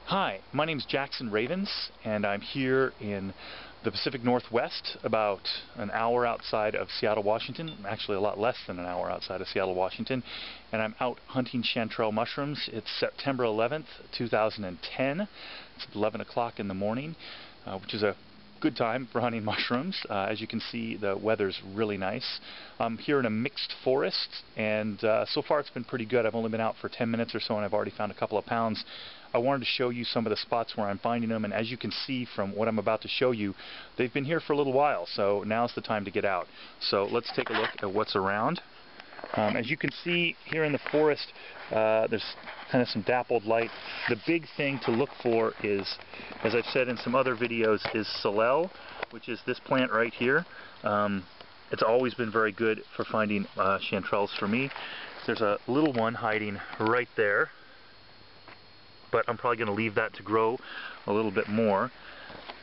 Hi, my name is Jaxon Ravens, and I'm here in the Pacific Northwest, about an hour outside of Seattle, Washington. Actually, a lot less than an hour outside of Seattle, Washington. And I'm out hunting chanterelle mushrooms. It's September 11th, 2010. It's 11 o'clock in the morning, which is a good time for hunting mushrooms. As you can see, the weather's really nice. I'm here in a mixed forest, and so far it's been pretty good. I've only been out for 10 minutes or so, and I've already found a couple of pounds. I wanted to show you some of the spots where I'm finding them, and as you can see from what I'm about to show you, they've been here for a little while, so now's the time to get out. So let's take a look at what's around. As you can see here in the forest, there's kind of some dappled light. The big thing to look for is, as I've said in some other videos, is Sorrel, which is this plant right here. It's always been very good for finding chanterelles for me. There's a little one hiding right there, but I'm probably going to leave that to grow a little bit more.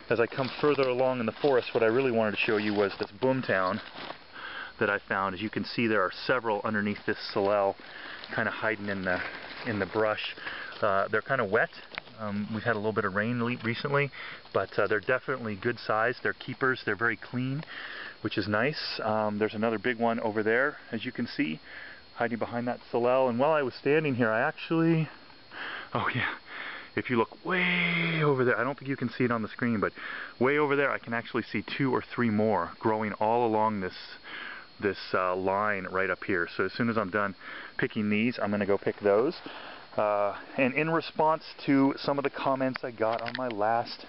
As I come further along in the forest, what I really wanted to show you was this boomtown that I found. As you can see, there are several underneath this Sorrel, kind of hiding in the brush. They're kind of wet. We've had a little bit of rain recently, but they're definitely good size. They're keepers. They're very clean, which is nice. There's another big one over there, as you can see, hiding behind that Sorrel. And while I was standing here, I actually... Oh yeah, if you look way over there, I don't think you can see it on the screen, but way over there I can actually see 2 or 3 more growing all along this line right up here. So as soon as I'm done picking these, I'm going to go pick those. And in response to some of the comments I got on my last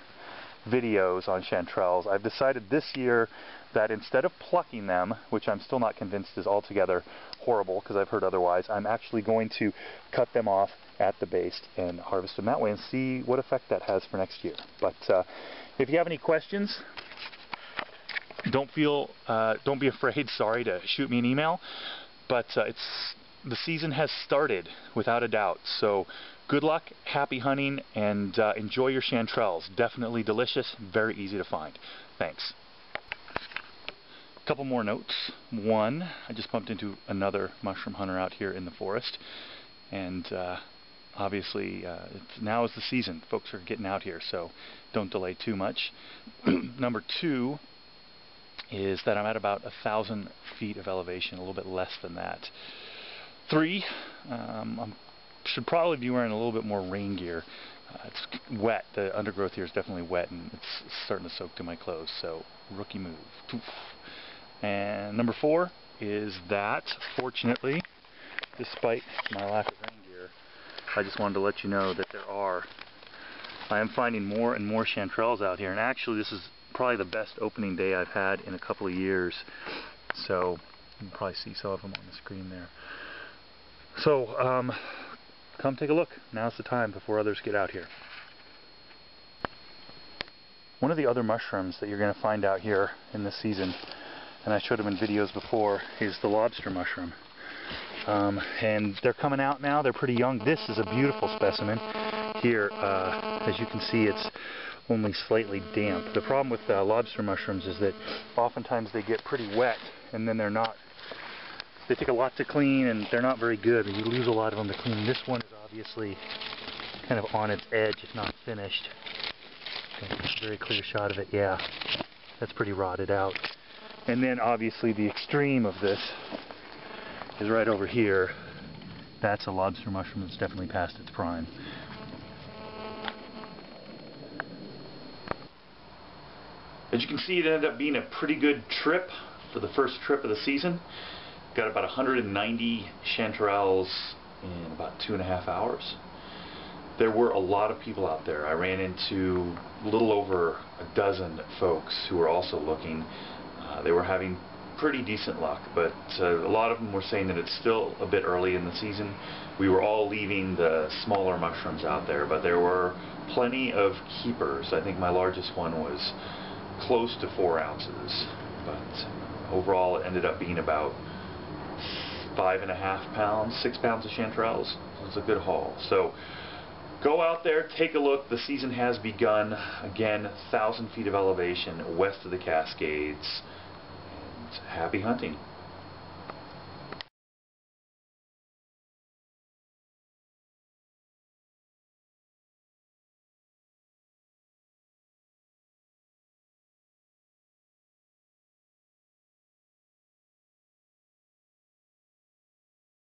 videos on chanterelles, I've decided this year that instead of plucking them, which I'm still not convinced is altogether horrible because I've heard otherwise, I'm actually going to cut them off at the base and harvest them that way and see what effect that has for next year. But if you have any questions, don't be afraid, to shoot me an email. But the season has started without a doubt. So good luck, happy hunting, and enjoy your chanterelles. Definitely delicious, very easy to find. Thanks. A couple more notes. One, I just bumped into another mushroom hunter out here in the forest, and obviously now is the season. Folks are getting out here, so don't delay too much. Number 2 is that I'm at about 1,000 feet of elevation, a little bit less than that. 3, I should probably be wearing a little bit more rain gear. It's wet. The undergrowth here is definitely wet, and it's starting to soak to my clothes, so rookie move. Poof. And number 4 is that, fortunately, despite my lack of rain gear, I just wanted to let you know that I am finding more and more chanterelles out here, and actually this is probably the best opening day I've had in a couple of years. So you can probably see some of them on the screen there. So come take a look. Now's the time before others get out here. One of the other mushrooms that you're going to find out here in this season, and I showed them in videos before, is the lobster mushroom. And they're coming out now. They're pretty young. This is a beautiful specimen. Here, as you can see, it's only slightly damp. The problem with lobster mushrooms is that oftentimes they get pretty wet, and then they take a lot to clean, and they're not very good. You lose a lot of them to clean. This one is obviously kind of on its edge, if not finished. Okay, a very clear shot of it. Yeah, that's pretty rotted out. And then obviously the extreme of this is right over here. That's a lobster mushroom that's definitely past its prime. As you can see, it ended up being a pretty good trip for the first trip of the season. Got about 190 chanterelles in about 2.5 hours. There were a lot of people out there. I ran into a little over a dozen folks who were also looking. They were having pretty decent luck, but a lot of them were saying that it's still a bit early in the season. We were all leaving the smaller mushrooms out there, but there were plenty of keepers. I think my largest one was close to 4 ounces, but overall it ended up being about 5.5 pounds, 6 pounds of chanterelles. It was a good haul. So go out there, take a look. The season has begun. Again, 1,000 feet of elevation west of the Cascades. And happy hunting.